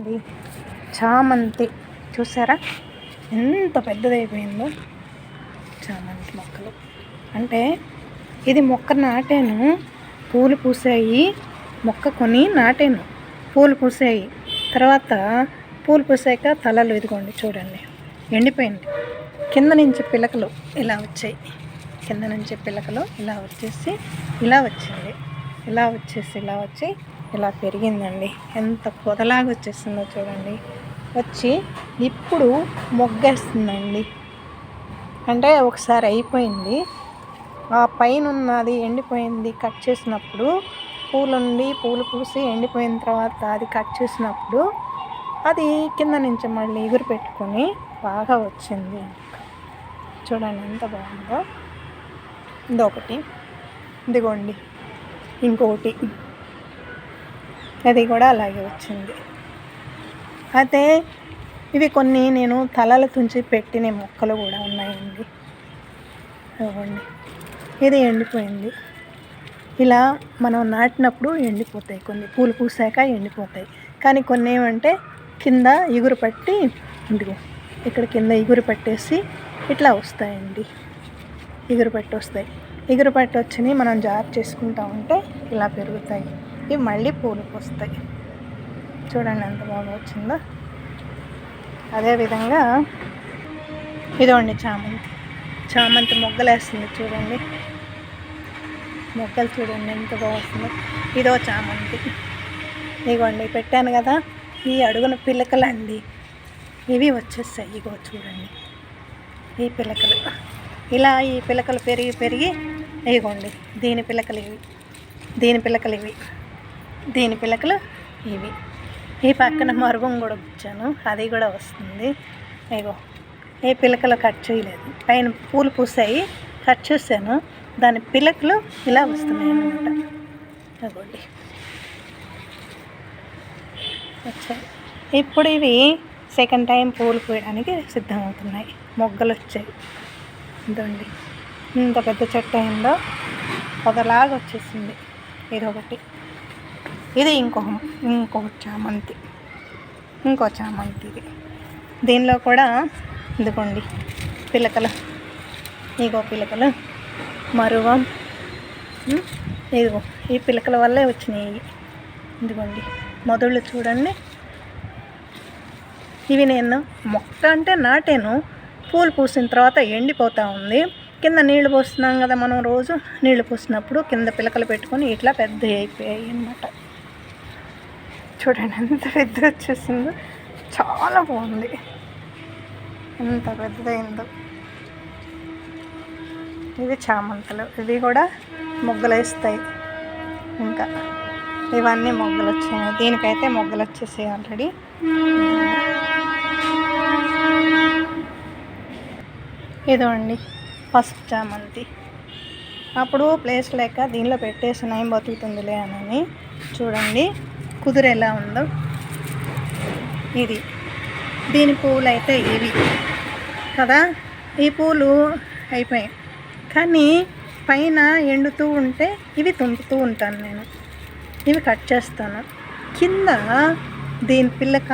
చూడండి, చామంతి చూసారా ఎంత పెద్దదైపోయిందో. చామంతి మొక్కలు అంటే ఇది మొక్క నాటాను, పూలు పూసాయి. మొక్క కొని నాటాను, పూలు పూసాయి. తర్వాత పూలు పూసాక తలలు ఇదిగోండి చూడండి ఎండిపోయింది. కింద నుంచి పిలకలు ఇలా వచ్చాయి, కింద నుంచి పిలకలు ఇలా వచ్చేసి ఇలా వచ్చింది, ఇలా వచ్చేసి ఇలా వచ్చి ఇలా పెరిగిందండి. ఎంత పొదలాగా వచ్చేసిందో చూడండి. వచ్చి ఇప్పుడు మొగ్గేస్తుందండి. అంటే ఒకసారి అయిపోయింది, ఆ పైన ఉన్నది ఎండిపోయింది. కట్ చేసినప్పుడు పూలు పూసి ఎండిపోయిన తర్వాత అది కట్ చేసినప్పుడు అది కింద నుంచి మళ్ళీ ఎగురు పెట్టుకొని బాగా వచ్చింది. చూడండి ఎంత బాగుందో. ఇదొకటి, ఇదిగోండి ఇంకొకటి, అది కూడా అలాగే వచ్చింది. అయితే ఇవి కొన్ని నేను తలల తుంచి పెట్టిన మొక్కలు కూడా ఉన్నాయండి. ఇదిగోండి ఇది ఎండిపోయింది. ఇలా మనం నాటినప్పుడు ఎండిపోతాయి, కొన్ని పూలు పూసాక ఎండిపోతాయి. కానీ కొన్ని ఏమంటే కింద ఎగురు పట్టి, ఇదిగో ఇక్కడ కింద ఎగురు పట్టేసి ఇట్లా వస్తాయండి. ఎగురు పట్టి వస్తాయి. ఎగురు పట్టి వచ్చినాయి మనం జాబ్ చేసుకుంటా ఉంటే ఇలా పెరుగుతాయి. ఇవి మళ్ళీ పూలు పూస్తాయి. చూడండి ఎంత బాగా వచ్చిందో. అదేవిధంగా ఇదిగోండి చామంతి మొగ్గలు వేస్తుంది చూడండి. మొగ్గలు చూడండి ఎంత బాగుందో. ఇదో చామంతి. ఇదిగోండి పెట్టాను కదా, ఈ అడుగున పిలకలండి ఇవి వచ్చేస్తాయి. ఇగో చూడండి ఈ పిలకలు, ఇలా ఈ పిలకలు పెరిగి పెరిగి ఇదిగోండి దీని పిలకలు ఇవి, దీని పిలకలు ఇవి, దీని పిలకలు ఇవి. ఈ పక్కన మరుగుం కూడా వచ్చాను, అది కూడా వస్తుంది. ఇగో ఏ పిలకలు కట్ చేయలేదు, పైన పూలు పూసాయి కట్ చేశాను, దాని పిలకలు ఇలా వస్తున్నాయి అన్నమాట. అదిగోండి వచ్చాయి. ఇప్పుడు ఇవి సెకండ్ టైం పూలు పూయడానికి సిద్ధమవుతున్నాయి. మొగ్గలు వచ్చాయి. ఇదండి ఇంత పెద్ద చెట్టు అయిందో, పొదలాగా వచ్చేసింది. ఇదొకటి, ఇది ఇంకో చామంతి, ఇంకో చామంతి. ఇది దీనిలో కూడా ఇదిగోండి పిలకలు, ఇగో పిలకలు మరువం. ఇదిగో ఈ పిలకల వల్లే వచ్చినాయి. ఇదిగోండి మొదళ్ళు చూడండి. ఇవి నేను మొక్క అంటే నాటాను, పూలు పూసిన తర్వాత ఎండిపోతూ ఉంది. కింద నీళ్లు పోస్తున్నాం కదా మనం, రోజు నీళ్లు పోసినప్పుడు కింద పిలకలు పెట్టుకొని ఇట్లా పెద్ద అయిపోయాయి అన్నమాట. చూడండి ఎంత పెద్ద వచ్చేసిందో, చాలా బాగుంది, ఎంత పెద్దదైందో. ఇవి చామంతులు, ఇవి కూడా మొగ్గలు వేస్తాయి. ఇంకా ఇవన్నీ మొగ్గలు వచ్చాయి. దీనికైతే మొగ్గలు వచ్చేసాయి ఆల్రెడీ. ఇదో అండి పసుపు చామంతి. అప్పుడు ప్లేస్ లేక దీనిలో పెట్టేసిన ఏం బతుకుతుందిలే అని చూడండి కుదురు ఎలా ఉందో. ఇది దీని పూలు అయితే ఇవి కదా, ఈ పూలు అయిపోయాయి. కానీ పైన ఎండుతూ ఉంటే ఇవి తుంపుతూ ఉంటాను నేను, ఇవి కట్ చేస్తాను. కింద దీని పిల్లక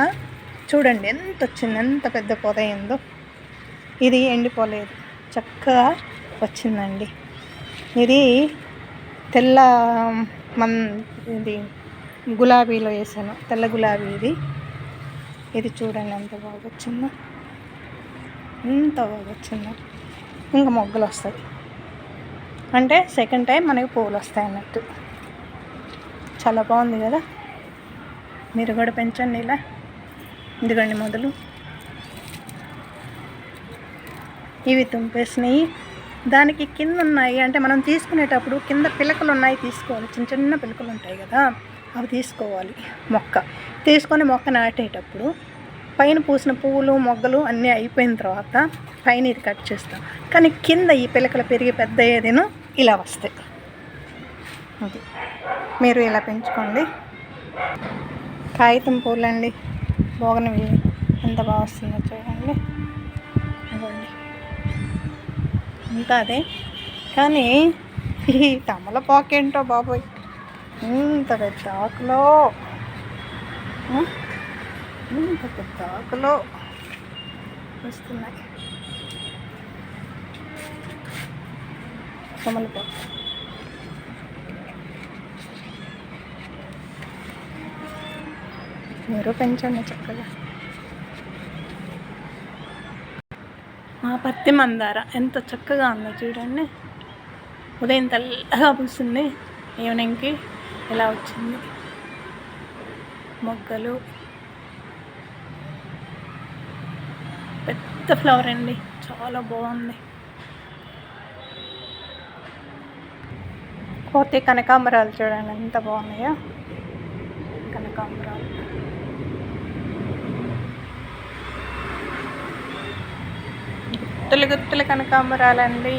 చూడండి ఎంత వచ్చింది, ఎంత పెద్ద పొద అయిందో. ఇది ఎండిపోలేదు, చక్కగా వచ్చిందండి. ఇది తెల్ల ఇది గులాబీలో వేసాను, తెల్ల గులాబీ ఇది. ఇది చూడండి ఎంత బాగా వచ్చిందో, ఎంత బాగా వచ్చిందో. ఇంకా మొగ్గలు వస్తాయి అంటే సెకండ్ టైం మనకి పూలు వస్తాయి అన్నట్టు. చాలా బాగుంది కదా, మీరు కూడా పెంచండి ఇలా. ఇదిగోండి మొదలు ఇవి తుంపేసినాయి. దానికి కింద ఉన్నాయి అంటే మనం తీసుకునేటప్పుడు కింద పిలకలు ఉన్నాయి తీసుకోవాలి, చిన్న చిన్న పిలకలు ఉంటాయి కదా అవి తీసుకోవాలి. మొక్క తీసుకొని మొక్క నాటేటప్పుడు పైన పూసిన పువ్వులు మొగ్గలు అన్నీ అయిపోయిన తర్వాత పైన ఇది కట్ చేస్తాం. కానీ కింద ఈ పిలకలు పెరిగి పెద్ద అయ్యేదేనో ఇలా వస్తాయి. అది మీరు ఇలా పెంచుకోండి. కాగితం పూలండి, బోగనవిల్లి ఎంత బాగా వస్తుందో చూడండి. ఇవ్వండి ఇంకా అదే. కానీ ఈ తమలపాకు ఏంటో బాబోయ్, ఇంత పెద్ద ఆకులో ఇంత పెద్ద ఆకులో వస్తున్నాయి తమలపాకు. మీరు పెంచండి చక్కగా. మా పత్తి మందార ఎంత చక్కగా ఉందో చూడండి. ఉదయం తెల్లగా పూస్తుంది, ఈవినింగ్కి ఇలా వచ్చింది. మొగ్గలు పెద్ద ఫ్లవర్ అండి, చాలా బాగుంది. పోతే కనకాంబరాలు చూడండి ఎంత బాగున్నాయో. కనకాంబరాలు గుత్తులు గుత్తులు కనకాంబరాలండి,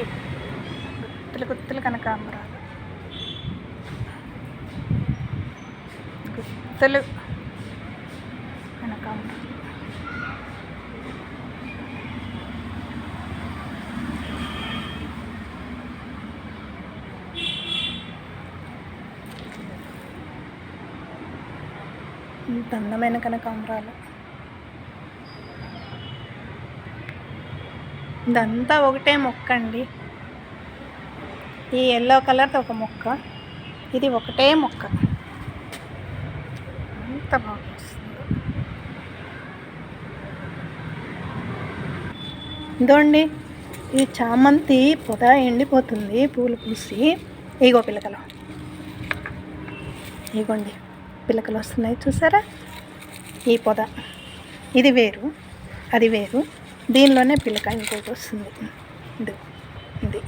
గుత్తులు గుత్తులు కనకాంబరాలు, గుత్తులు కనకాంబరాలు. ఇంత అందమైన కనకాంబరాలు. ఇదంతా ఒకటే మొక్క అండి. ఈ ఎల్లో కలర్ ఒక మొక్క, ఇది ఒకటే మొక్క. ఎంత బాగా వస్తుందో. ఇదోండి ఈ చామంతి పొద ఎండిపోతుంది, పూలు పూసి. ఇగో పిలకలు, ఇగోండి పిలకలు వస్తున్నాయి చూసారా. ఈ పొద ఇది వేరు, అది వేరు. దీనిలోనే పిలక ఇంకోటి వస్తుంది. ఇది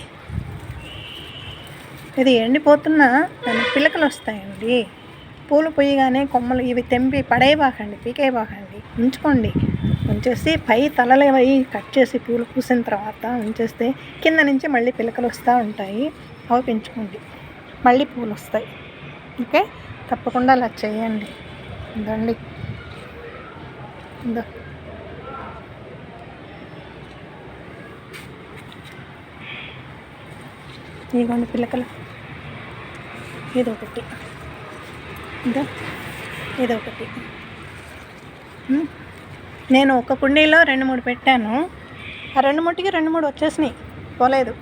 ఇది ఎండిపోతున్న దానికి పిలకలు వస్తాయండి. పూలు పొయ్యగానే కొమ్మలు ఇవి తెంపి పడేయబాకండి, పీకేయబాకండి, ఉంచుకోండి. ఉంచేసి పై తలలు అవి కట్ చేసి పూలు పూసిన తర్వాత ఉంచేస్తే కింద నుంచి మళ్ళీ పిలకలు వస్తూ ఉంటాయి. అవి పెంచుకోండి, మళ్ళీ పూలు వస్తాయి. ఓకే, తప్పకుండా అలా చేయండి. ఇదండి ఇందా ఇదిగోండి పిలకలు. ఇదొకటి, ఇంకా ఇదొకటి. నేను ఒక కుండీలో 2-3 పెట్టాను. ఆ 2 వచ్చేసినాయి, పోలేదు.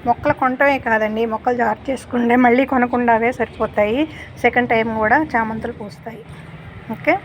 మొక్కలు కొనటమే కాదండి, మొక్కలు జాగ్రత్త చేసుకుంటే మళ్ళీ కొనకుండావే సరిపోతాయి. సెకండ్ టైం కూడా చామంతులు పూస్తాయి. ఓకే.